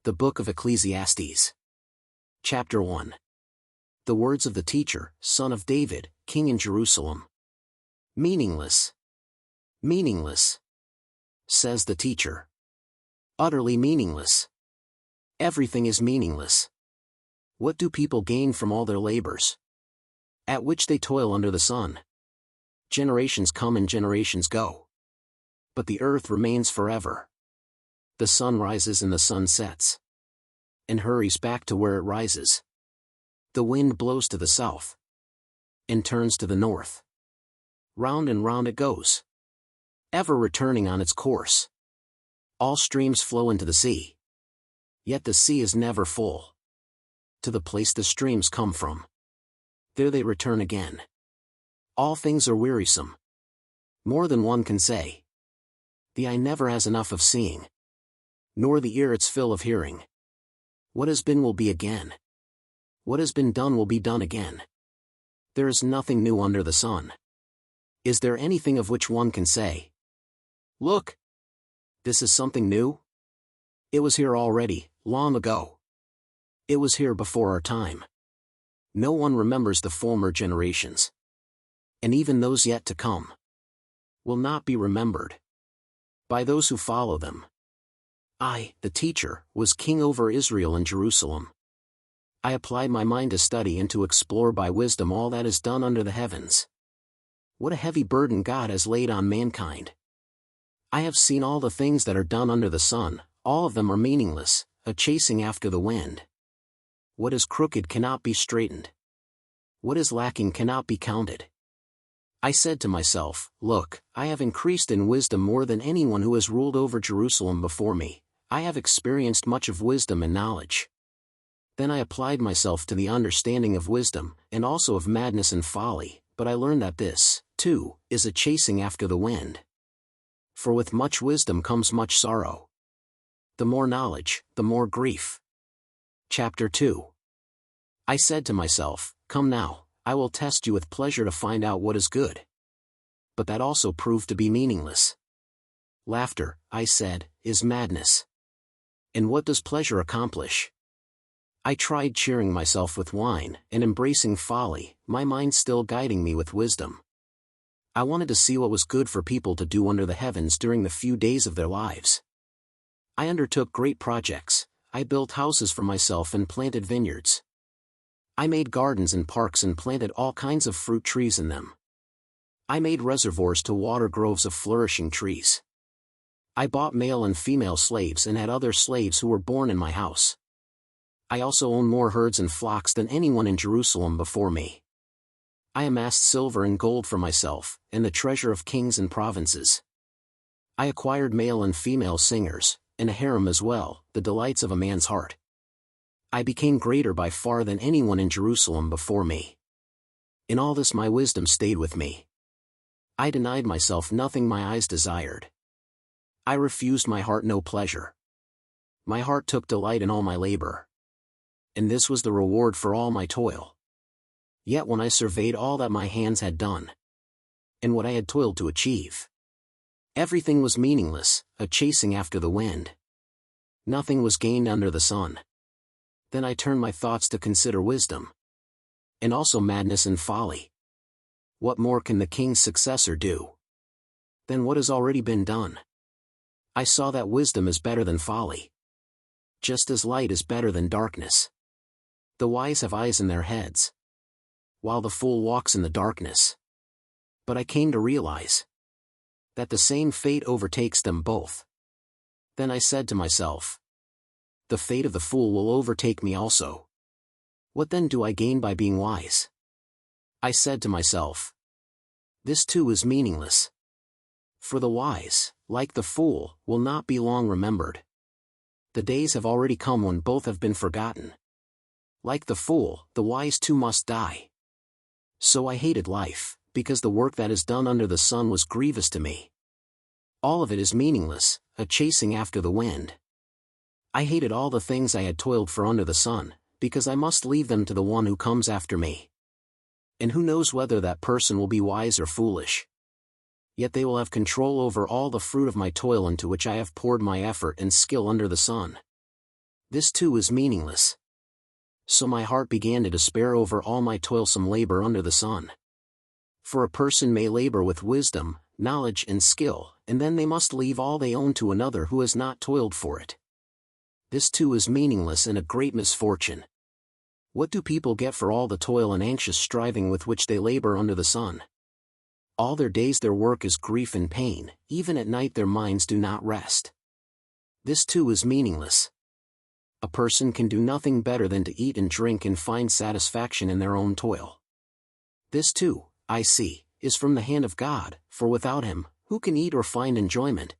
The Book of Ecclesiastes. Chapter 1. The words of the teacher, son of David, king in Jerusalem. Meaningless. Meaningless. Says the teacher. Utterly meaningless. Everything is meaningless. What do people gain from all their labors, at which they toil under the sun? Generations come and generations go, but the earth remains forever. The sun rises and the sun sets, and hurries back to where it rises. The wind blows to the south, and turns to the north. Round and round it goes, ever returning on its course. All streams flow into the sea, yet the sea is never full. To the place the streams come from, there they return again. All things are wearisome. More than one can say. The eye never has enough of seeing, nor the ear its fill of hearing. What has been will be again. What has been done will be done again. There is nothing new under the sun. Is there anything of which one can say, "Look, this is something new"? It was here already, long ago. It was here before our time. No one remembers the former generations, and even those yet to come will not be remembered by those who follow them. I, the teacher, was king over Israel and Jerusalem. I applied my mind to study and to explore by wisdom all that is done under the heavens. What a heavy burden God has laid on mankind. I have seen all the things that are done under the sun, all of them are meaningless, a chasing after the wind. What is crooked cannot be straightened. What is lacking cannot be counted. I said to myself, "Look, I have increased in wisdom more than anyone who has ruled over Jerusalem before me. I have experienced much of wisdom and knowledge." Then I applied myself to the understanding of wisdom, and also of madness and folly, but I learned that this, too, is a chasing after the wind. For with much wisdom comes much sorrow. The more knowledge, the more grief. Chapter 2. I said to myself, "Come now, I will test you with pleasure to find out what is good." But that also proved to be meaningless. Laughter, I said, is madness. And what does pleasure accomplish? I tried cheering myself with wine, and embracing folly, my mind still guiding me with wisdom. I wanted to see what was good for people to do under the heavens during the few days of their lives. I undertook great projects. I built houses for myself and planted vineyards. I made gardens and parks and planted all kinds of fruit trees in them. I made reservoirs to water groves of flourishing trees. I bought male and female slaves and had other slaves who were born in my house. I also owned more herds and flocks than anyone in Jerusalem before me. I amassed silver and gold for myself, and the treasure of kings and provinces. I acquired male and female singers, and a harem as well, the delights of a man's heart. I became greater by far than anyone in Jerusalem before me. In all this my wisdom stayed with me. I denied myself nothing my eyes desired. I refused my heart no pleasure. My heart took delight in all my labor, and this was the reward for all my toil. Yet when I surveyed all that my hands had done, and what I had toiled to achieve, everything was meaningless, a chasing after the wind. Nothing was gained under the sun. Then I turned my thoughts to consider wisdom, and also madness and folly. What more can the king's successor do than what has already been done? I saw that wisdom is better than folly, just as light is better than darkness. The wise have eyes in their heads, while the fool walks in the darkness. But I came to realize that the same fate overtakes them both. Then I said to myself, "The fate of the fool will overtake me also. What then do I gain by being wise?" I said to myself, "This too is meaningless. For the wise, like the fool, will not be long remembered. The days have already come when both have been forgotten. Like the fool, the wise too must die." So I hated life, because the work that is done under the sun was grievous to me. All of it is meaningless, a chasing after the wind. I hated all the things I had toiled for under the sun, because I must leave them to the one who comes after me. And who knows whether that person will be wise or foolish? Yet they will have control over all the fruit of my toil into which I have poured my effort and skill under the sun. This too is meaningless. So my heart began to despair over all my toilsome labor under the sun. For a person may labor with wisdom, knowledge and skill, and then they must leave all they own to another who has not toiled for it. This too is meaningless and a great misfortune. What do people get for all the toil and anxious striving with which they labor under the sun? All their days their work is grief and pain, even at night their minds do not rest. This too is meaningless. A person can do nothing better than to eat and drink and find satisfaction in their own toil. This too, I see, is from the hand of God, for without him, who can eat or find enjoyment?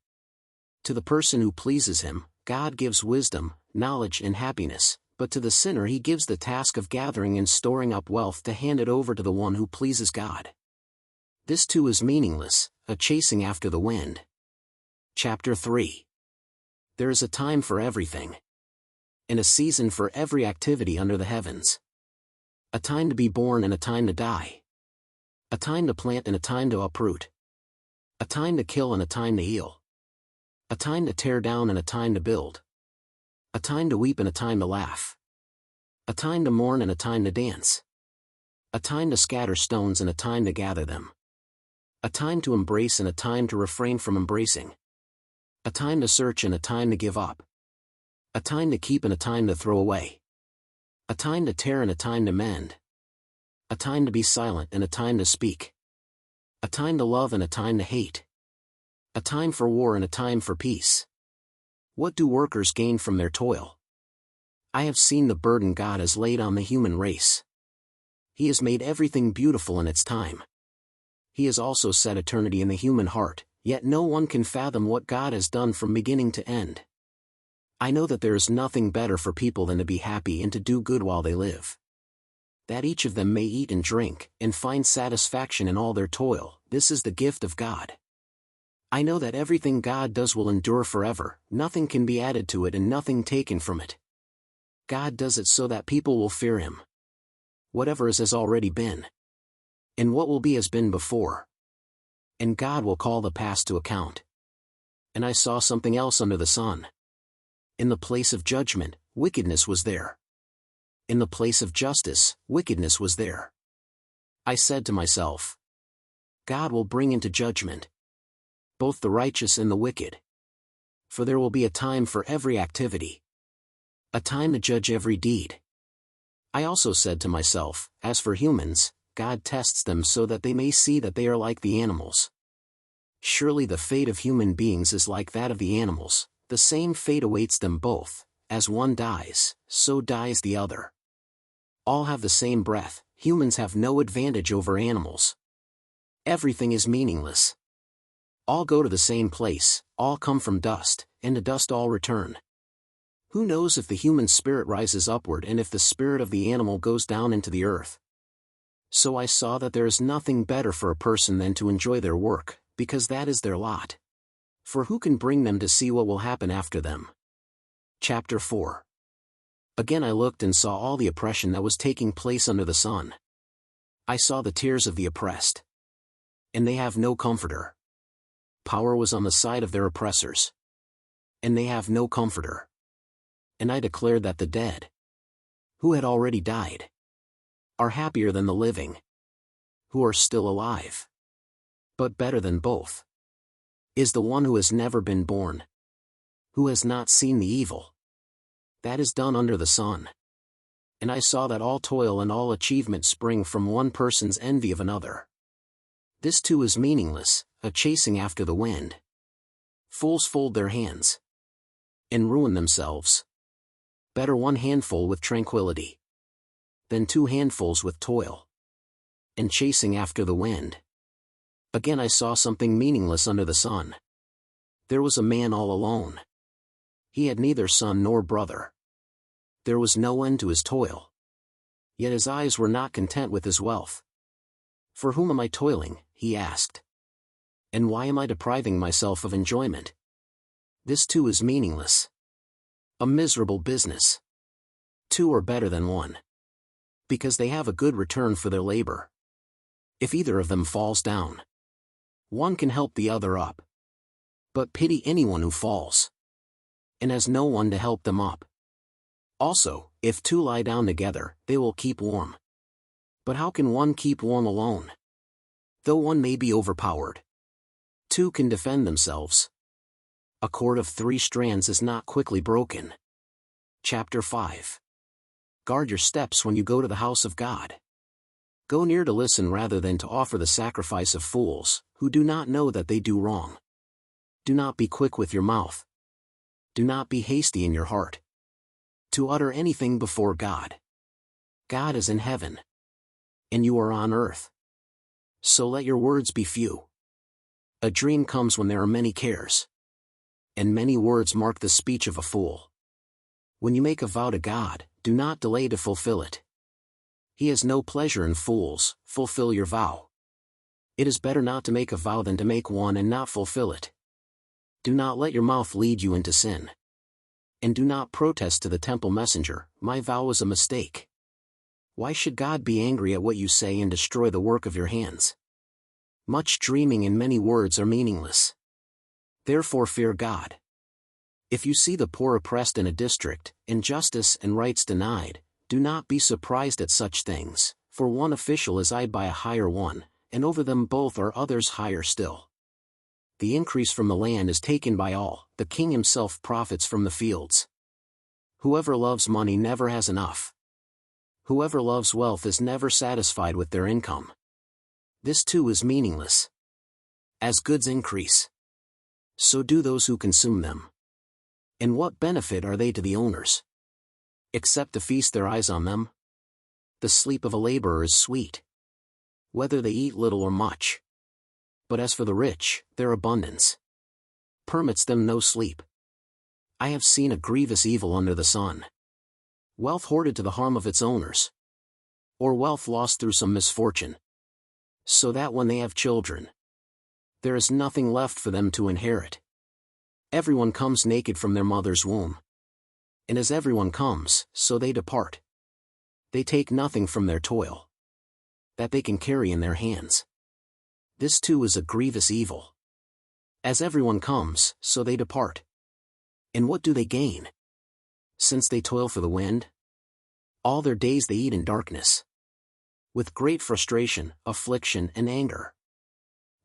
To the person who pleases him, God gives wisdom, knowledge and happiness, but to the sinner he gives the task of gathering and storing up wealth to hand it over to the one who pleases God. This too is meaningless, a chasing after the wind. Chapter 3. There is a time for everything, and a season for every activity under the heavens. A time to be born and a time to die. A time to plant and a time to uproot. A time to kill and a time to heal. A time to tear down and a time to build. A time to weep and a time to laugh. A time to mourn and a time to dance. A time to scatter stones and a time to gather them. A time to embrace and a time to refrain from embracing. A time to search and a time to give up. A time to keep and a time to throw away. A time to tear and a time to mend. A time to be silent and a time to speak. A time to love and a time to hate. A time for war and a time for peace. What do workers gain from their toil? I have seen the burden God has laid on the human race. He has made everything beautiful in its time. He has also set eternity in the human heart, yet no one can fathom what God has done from beginning to end. I know that there is nothing better for people than to be happy and to do good while they live. That each of them may eat and drink, and find satisfaction in all their toil, this is the gift of God. I know that everything God does will endure forever, nothing can be added to it and nothing taken from it. God does it so that people will fear him. Whatever is has already been. And what will be has been before. And God will call the past to account. And I saw something else under the sun. In the place of judgment, wickedness was there. In the place of justice, wickedness was there. I said to myself, God will bring into judgment both the righteous and the wicked. For there will be a time for every activity. A time to judge every deed. I also said to myself, as for humans, God tests them so that they may see that they are like the animals. Surely the fate of human beings is like that of the animals. The same fate awaits them both, as one dies, so dies the other. All have the same breath, humans have no advantage over animals. Everything is meaningless. All go to the same place, all come from dust, and to dust all return. Who knows if the human spirit rises upward and if the spirit of the animal goes down into the earth? So I saw that there is nothing better for a person than to enjoy their work, because that is their lot. For who can bring them to see what will happen after them? Chapter 4. Again I looked and saw all the oppression that was taking place under the sun. I saw the tears of the oppressed. And they have no comforter. Power was on the side of their oppressors. And they have no comforter. And I declared that the dead, who had already died, are happier than the living, who are still alive. But better than both is the one who has never been born, who has not seen the evil that is done under the sun. And I saw that all toil and all achievement spring from one person's envy of another. This too is meaningless, a chasing after the wind. Fools fold their hands and ruin themselves. Better one handful with tranquility than two handfuls with toil and chasing after the wind. Again I saw something meaningless under the sun. There was a man all alone. He had neither son nor brother. There was no end to his toil. Yet his eyes were not content with his wealth. For whom am I toiling, he asked. And why am I depriving myself of enjoyment? This too is meaningless. A miserable business. Two are better than one, because they have a good return for their labor. If either of them falls down, one can help the other up. But pity anyone who falls and has no one to help them up. Also, if two lie down together, they will keep warm. But how can one keep warm alone? Though one may be overpowered, two can defend themselves. A cord of 3 strands is not quickly broken. Chapter 5. Guard your steps when you go to the house of God. Go near to listen rather than to offer the sacrifice of fools, who do not know that they do wrong. Do not be quick with your mouth. Do not be hasty in your heart to utter anything before God. God is in heaven, and you are on earth. So let your words be few. A dream comes when there are many cares, and many words mark the speech of a fool. When you make a vow to God, do not delay to fulfill it. He has no pleasure in fools. Fulfill your vow. It is better not to make a vow than to make one and not fulfill it. Do not let your mouth lead you into sin. And do not protest to the temple messenger, my vow was a mistake. Why should God be angry at what you say and destroy the work of your hands? Much dreaming and many words are meaningless. Therefore fear God. If you see the poor oppressed in a district, injustice and rights denied, do not be surprised at such things, for one official is eyed by a higher one, and over them both are others higher still. The increase from the land is taken by all, the king himself profits from the fields. Whoever loves money never has enough. Whoever loves wealth is never satisfied with their income. This too is meaningless. As goods increase, so do those who consume them. And what benefit are they to the owners, except to feast their eyes on them? The sleep of a laborer is sweet, whether they eat little or much. But as for the rich, their abundance permits them no sleep. I have seen a grievous evil under the sun. Wealth hoarded to the harm of its owners, or wealth lost through some misfortune, so that when they have children, there is nothing left for them to inherit. Everyone comes naked from their mother's womb. And as everyone comes, so they depart. They take nothing from their toil that they can carry in their hands. This too is a grievous evil. As everyone comes, so they depart. And what do they gain, since they toil for the wind? All their days they eat in darkness, with great frustration, affliction and anger.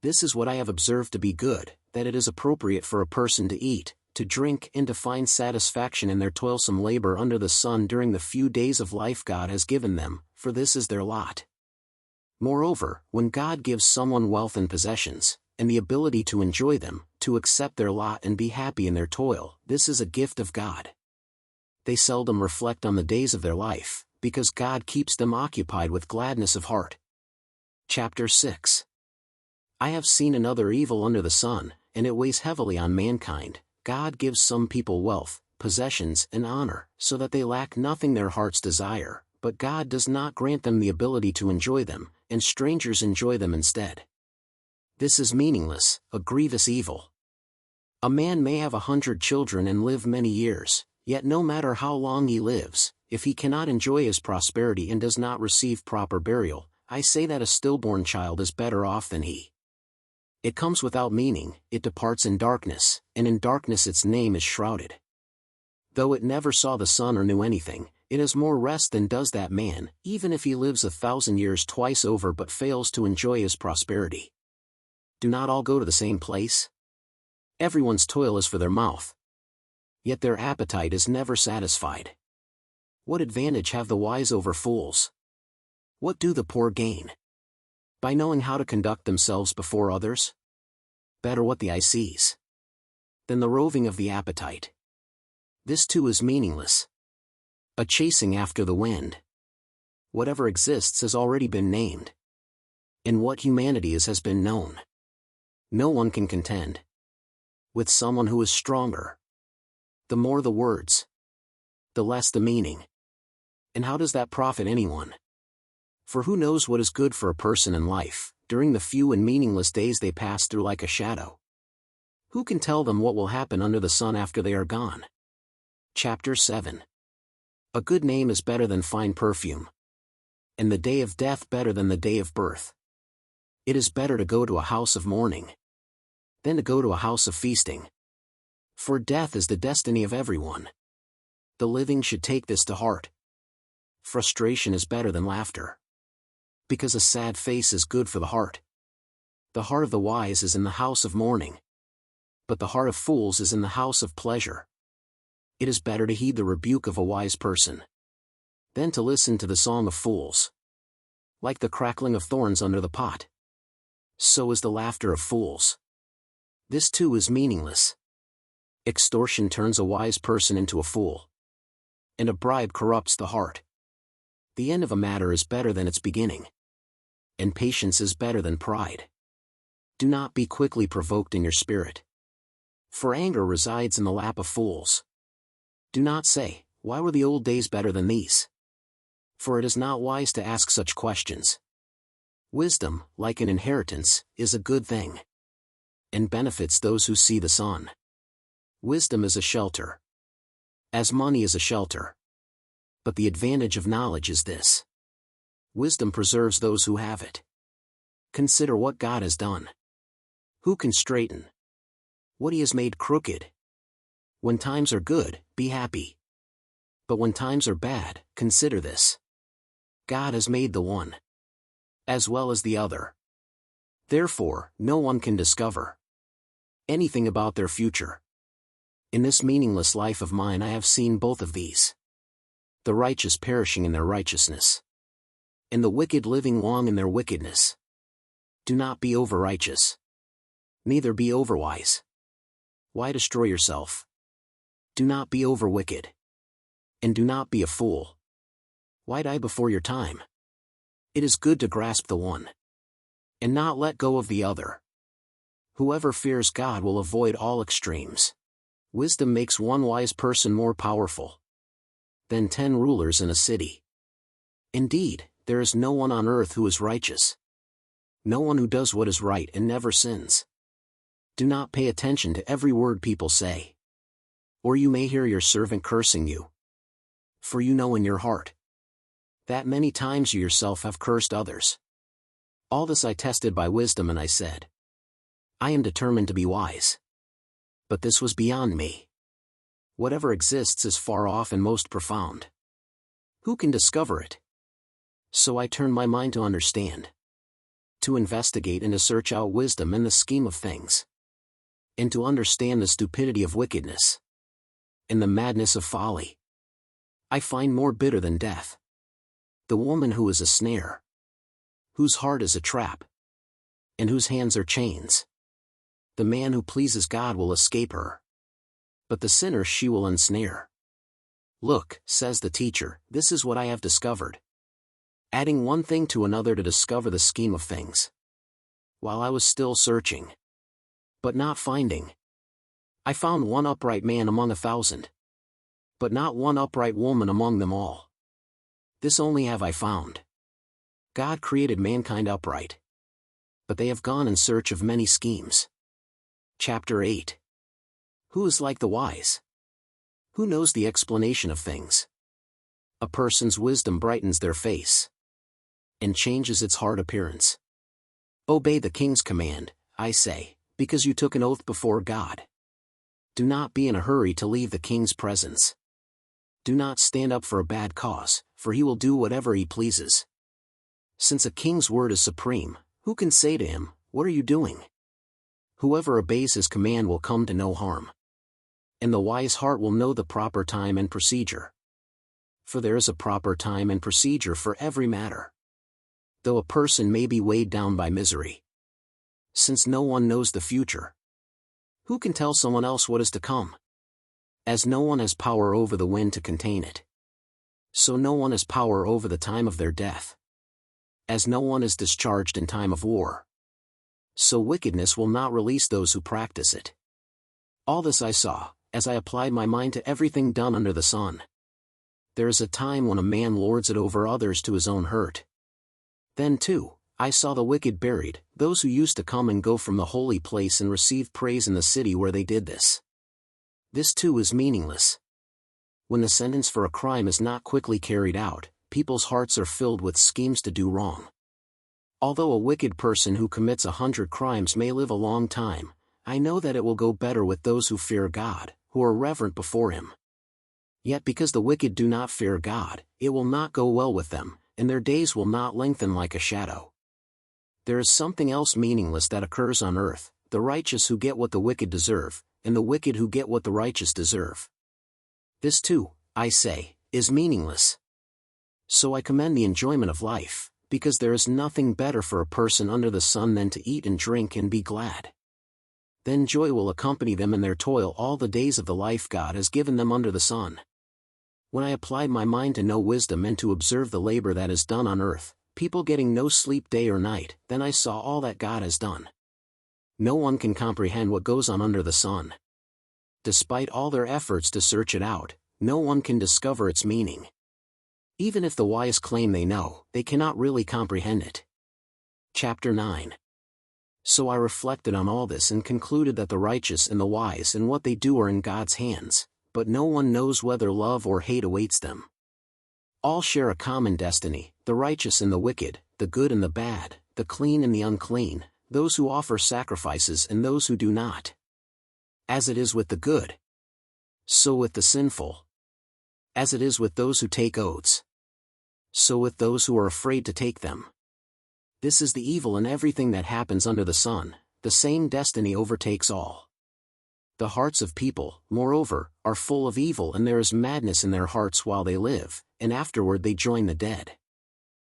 This is what I have observed to be good, that it is appropriate for a person to eat, to drink and to find satisfaction in their toilsome labor under the sun during the few days of life God has given them, for this is their lot. Moreover, when God gives someone wealth and possessions, and the ability to enjoy them, to accept their lot and be happy in their toil, this is a gift of God. They seldom reflect on the days of their life, because God keeps them occupied with gladness of heart. Chapter 6. I have seen another evil under the sun, and it weighs heavily on mankind. God gives some people wealth, possessions and honor, so that they lack nothing their hearts desire, but God does not grant them the ability to enjoy them, and strangers enjoy them instead. This is meaningless, a grievous evil. A man may have 100 children and live many years, yet no matter how long he lives, if he cannot enjoy his prosperity and does not receive proper burial, I say that a stillborn child is better off than he. It comes without meaning, it departs in darkness, and in darkness its name is shrouded. Though it never saw the sun or knew anything, it has more rest than does that man, even if he lives 1,000 years twice over but fails to enjoy his prosperity. Do not all go to the same place? Everyone's toil is for their mouth, yet their appetite is never satisfied. What advantage have the wise over fools? What do the poor gain by knowing how to conduct themselves before others? Better what the eye sees than the roving of the appetite. This too is meaningless, a chasing after the wind. Whatever exists has already been named, and what humanity is has been known. No one can contend with someone who is stronger. The more the words, the less the meaning. And how does that profit anyone? For who knows what is good for a person in life, during the few and meaningless days they pass through like a shadow? Who can tell them what will happen under the sun after they are gone? Chapter 7. A good name is better than fine perfume, and the day of death better than the day of birth. It is better to go to a house of mourning than to go to a house of feasting. For death is the destiny of everyone, The living should take this to heart. Frustration is better than laughter. Because a sad face is good for the heart. The heart of the wise is in the house of mourning. But the heart of fools is in the house of pleasure. It is better to heed the rebuke of a wise person than to listen to the song of fools. Like the crackling of thorns under the pot, so is the laughter of fools. This too is meaningless. Extortion turns a wise person into a fool, and a bribe corrupts the heart. The end of a matter is better than its beginning, and patience is better than pride. Do not be quickly provoked in your spirit, for anger resides in the lap of fools. Do not say, "Why were the old days better than these?" For it is not wise to ask such questions. Wisdom, like an inheritance, is a good thing, and benefits those who see the sun. Wisdom is a shelter, as money is a shelter. But the advantage of knowledge is this: wisdom preserves those who have it. Consider what God has done. Who can straighten what he has made crooked? When times are good, be happy. But when times are bad, consider this: God has made the one as well as the other. Therefore, no one can discover anything about their future. In this meaningless life of mine I have seen both of these: the righteous perishing in their righteousness, and the wicked living long in their wickedness. Do not be over-righteous, neither be over-wise. Why destroy yourself? Do not be over-wicked, and do not be a fool. Why die before your time? It is good to grasp the one, and not let go of the other. Whoever fears God will avoid all extremes. Wisdom makes one wise person more powerful than 10 rulers in a city. Indeed, there is no one on earth who is righteous, no one who does what is right and never sins. Do not pay attention to every word people say, or you may hear your servant cursing you. For you know in your heart that many times you yourself have cursed others. All this I tested by wisdom, and I said, I am determined to be wise. But this was beyond me. Whatever exists is far off and most profound. Who can discover it? So I turned my mind to understand, to investigate and to search out wisdom and the scheme of things, and to understand the stupidity of wickedness, and the madness of folly. I find more bitter than death the woman who is a snare, whose heart is a trap, and whose hands are chains. The man who pleases God will escape her, but the sinner she will ensnare. Look, says the teacher, this is what I have discovered. Adding one thing to another to discover the scheme of things. While I was still searching, but not finding, I found one upright man among 1,000, but not one upright woman among them all. This only have I found: God created mankind upright, but they have gone in search of many schemes. Chapter 8. Who is like the wise? Who knows the explanation of things? A person's wisdom brightens their face, and changes its hard appearance. Obey the king's command, I say, because you took an oath before God. Do not be in a hurry to leave the king's presence. Do not stand up for a bad cause, for he will do whatever he pleases. Since a king's word is supreme, who can say to him, what are you doing? Whoever obeys his command will come to no harm, and the wise heart will know the proper time and procedure. For there is a proper time and procedure for every matter, though a person may be weighed down by misery. Since no one knows the future, who can tell someone else what is to come? As no one has power over the wind to contain it, so no one has power over the time of their death. As no one is discharged in time of war, so wickedness will not release those who practice it. All this I saw, as I applied my mind to everything done under the sun. There is a time when a man lords it over others to his own hurt. Then too, I saw the wicked buried, those who used to come and go from the holy place and receive praise in the city where they did this. This too is meaningless. When the sentence for a crime is not quickly carried out, people's hearts are filled with schemes to do wrong. Although a wicked person who commits 100 crimes may live a long time, I know that it will go better with those who fear God, who are reverent before him. Yet because the wicked do not fear God, it will not go well with them, and their days will not lengthen like a shadow. There is something else meaningless that occurs on earth, the righteous who get what the wicked deserve, and the wicked who get what the righteous deserve. This too, I say, is meaningless. So I commend the enjoyment of life, because there is nothing better for a person under the sun than to eat and drink and be glad. Then joy will accompany them in their toil all the days of the life God has given them under the sun. When I applied my mind to know wisdom and to observe the labor that is done on earth, people getting no sleep day or night, then I saw all that God has done. No one can comprehend what goes on under the sun. Despite all their efforts to search it out, no one can discover its meaning. Even if the wise claim they know, they cannot really comprehend it. Chapter 9. So I reflected on all this and concluded that the righteous and the wise and what they do are in God's hands, but no one knows whether love or hate awaits them. All share a common destiny, the righteous and the wicked, the good and the bad, the clean and the unclean, those who offer sacrifices and those who do not. As it is with the good, so with the sinful. As it is with those who take oaths, so with those who are afraid to take them. This is the evil in everything that happens under the sun, the same destiny overtakes all. The hearts of people, moreover, are full of evil, and there is madness in their hearts while they live, and afterward they join the dead.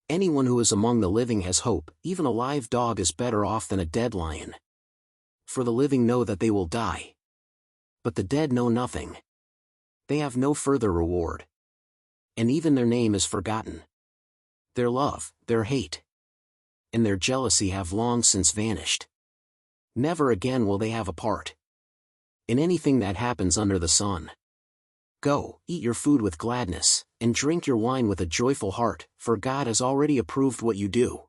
Anyone who is among the living has hope, even a live dog is better off than a dead lion. For the living know that they will die. But the dead know nothing. They have no further reward. And even their name is forgotten. Their love, their hate, and their jealousy have long since vanished. Never again will they have a part in anything that happens under the sun. Go, eat your food with gladness, and drink your wine with a joyful heart, for God has already approved what you do.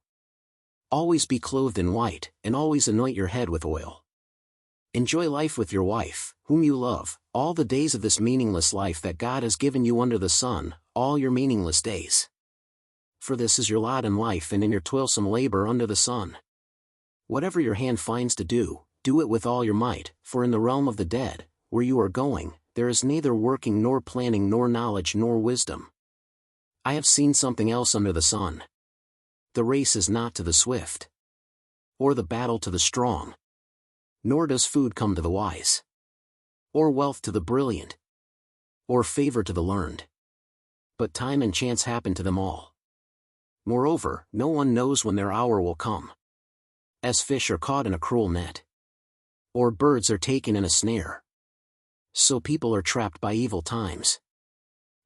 Always be clothed in white, and always anoint your head with oil. Enjoy life with your wife, whom you love, all the days of this meaningless life that God has given you under the sun, all your meaningless days. For this is your lot in life and in your toilsome labor under the sun. Whatever your hand finds to do, do it with all your might, for in the realm of the dead, where you are going, there is neither working nor planning nor knowledge nor wisdom. I have seen something else under the sun. The race is not to the swift, or the battle to the strong. Nor does food come to the wise, or wealth to the brilliant, or favor to the learned. But time and chance happen to them all. Moreover, no one knows when their hour will come. As fish are caught in a cruel net, or birds are taken in a snare, so people are trapped by evil times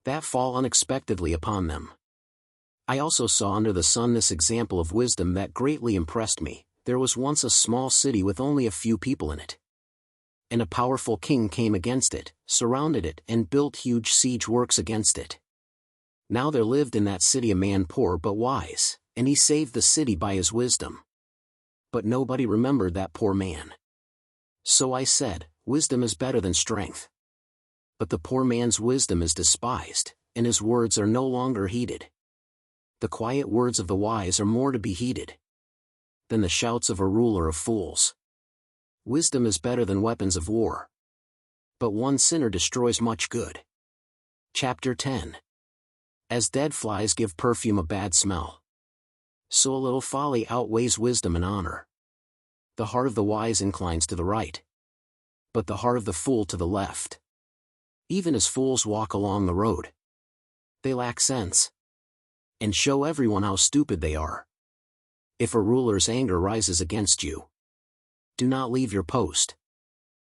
that fall unexpectedly upon them. I also saw under the sun this example of wisdom that greatly impressed me. There was once a small city with only a few people in it. And a powerful king came against it, surrounded it, and built huge siege works against it. Now there lived in that city a man poor but wise, and he saved the city by his wisdom. But nobody remembered that poor man. So I said, wisdom is better than strength. But the poor man's wisdom is despised, and his words are no longer heeded. The quiet words of the wise are more to be heeded than the shouts of a ruler of fools. Wisdom is better than weapons of war. But one sinner destroys much good. Chapter 10. As dead flies give perfume a bad smell, so a little folly outweighs wisdom and honor. The heart of the wise inclines to the right, but the heart of the fool to the left. Even as fools walk along the road, they lack sense, and show everyone how stupid they are. If a ruler's anger rises against you, do not leave your post.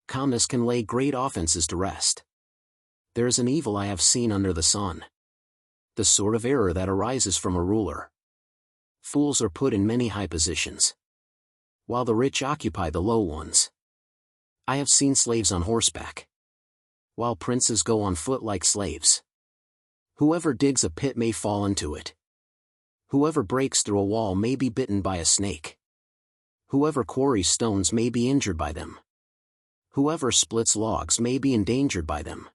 Calmness can lay great offenses to rest. There is an evil I have seen under the sun, the sort of error that arises from a ruler. Fools are put in many high positions, while the rich occupy the low ones. I have seen slaves on horseback, while princes go on foot like slaves. Whoever digs a pit may fall into it. Whoever breaks through a wall may be bitten by a snake. Whoever quarries stones may be injured by them. Whoever splits logs may be endangered by them.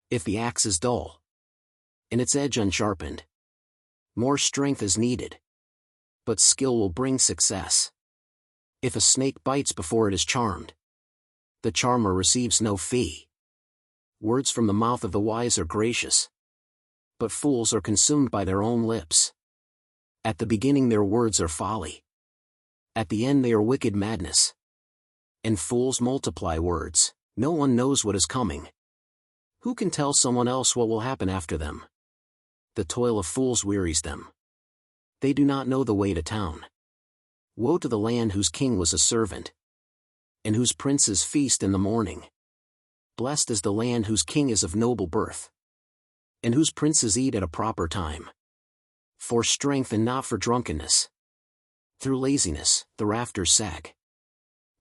If the axe is dull, and its edge unsharpened, more strength is needed. But skill will bring success. If a snake bites before it is charmed, the charmer receives no fee. Words from the mouth of the wise are gracious, but fools are consumed by their own lips. At the beginning their words are folly. At the end they are wicked madness. And fools multiply words. No one knows what is coming. Who can tell someone else what will happen after them? The toil of fools wearies them. They do not know the way to town. Woe to the land whose king was a servant, and whose princes feast in the morning. Blessed is the land whose king is of noble birth, and whose princes eat at a proper time. For strength and not for drunkenness. Through laziness, the rafters sag.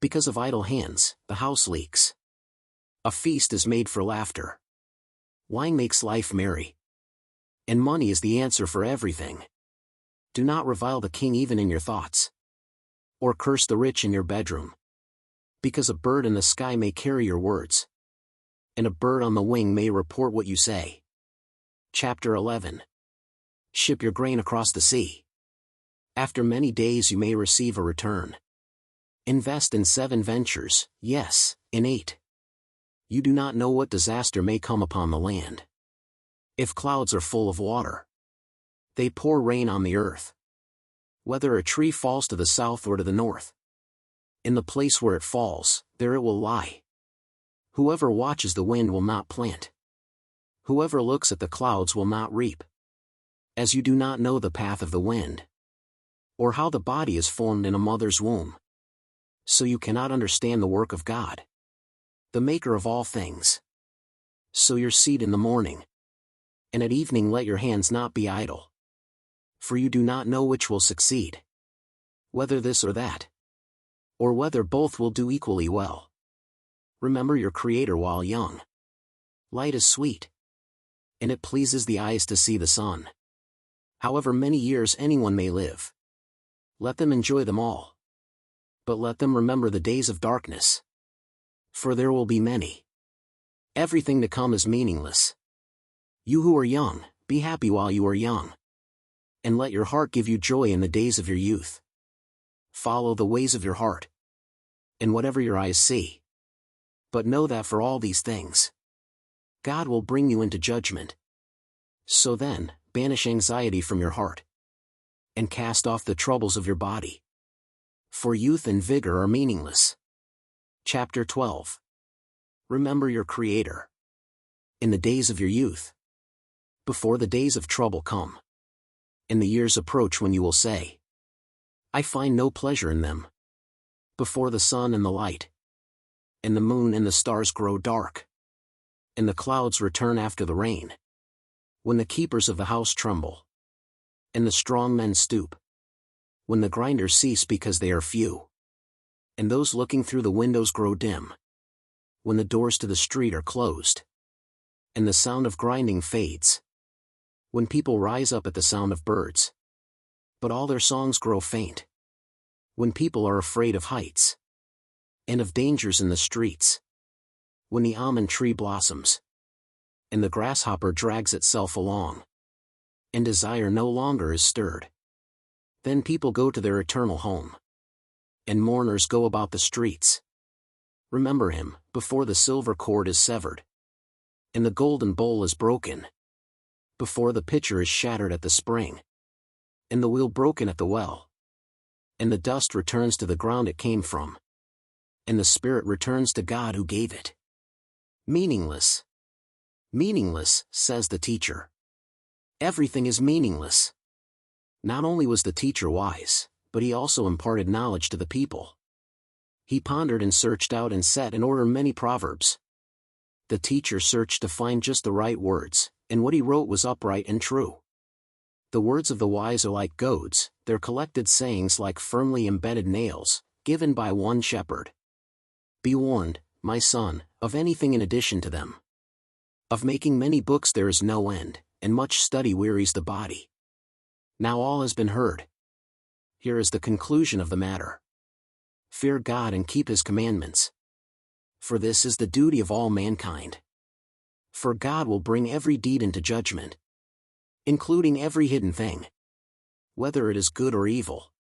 Because of idle hands, the house leaks. A feast is made for laughter. Wine makes life merry. And money is the answer for everything. Do not revile the king even in your thoughts, or curse the rich in your bedroom. Because a bird in the sky may carry your words, and a bird on the wing may report what you say. Chapter 11. Ship your grain across the sea. After many days you may receive a return. Invest in 7 ventures, yes, in 8. You do not know what disaster may come upon the land. If clouds are full of water, they pour rain on the earth. Whether a tree falls to the south or to the north, in the place where it falls, there it will lie. Whoever watches the wind will not plant. Whoever looks at the clouds will not reap. As you do not know the path of the wind, or how the body is formed in a mother's womb, so you cannot understand the work of God, the maker of all things. Sow your seed in the morning, and at evening let your hands not be idle. For you do not know which will succeed, whether this or that, or whether both will do equally well. Remember your Creator while young. Light is sweet, and it pleases the eyes to see the sun. However many years anyone may live, let them enjoy them all. But let them remember the days of darkness, for there will be many. Everything to come is meaningless. You who are young, be happy while you are young, and let your heart give you joy in the days of your youth. Follow the ways of your heart, and whatever your eyes see. But know that for all these things, God will bring you into judgment. So then, banish anxiety from your heart, and cast off the troubles of your body. For youth and vigor are meaningless. Chapter 12. Remember your Creator in the days of your youth, before the days of trouble come, and the years approach when you will say, I find no pleasure in them. Before the sun and the light, and the moon and the stars grow dark, and the clouds return after the rain, when the keepers of the house tremble, and the strong men stoop, when the grinders cease because they are few, and those looking through the windows grow dim, when the doors to the street are closed, and the sound of grinding fades, when people rise up at the sound of birds, but all their songs grow faint, when people are afraid of heights, and of dangers in the streets, when the almond tree blossoms, and the grasshopper drags itself along, and desire no longer is stirred. Then people go to their eternal home, and mourners go about the streets. Remember him, before the silver cord is severed, and the golden bowl is broken, before the pitcher is shattered at the spring, and the wheel broken at the well, and the dust returns to the ground it came from, and the spirit returns to God who gave it. Meaningless. Meaningless, says the teacher. Everything is meaningless. Not only was the teacher wise, but he also imparted knowledge to the people. He pondered and searched out and set in order many proverbs. The teacher searched to find just the right words, and what he wrote was upright and true. The words of the wise are like goads, their collected sayings like firmly embedded nails, given by one shepherd. Be warned, my son, of anything in addition to them. Of making many books there is no end, and much study wearies the body. Now all has been heard. Here is the conclusion of the matter. Fear God and keep His commandments. For this is the duty of all mankind. For God will bring every deed into judgment, including every hidden thing, whether it is good or evil.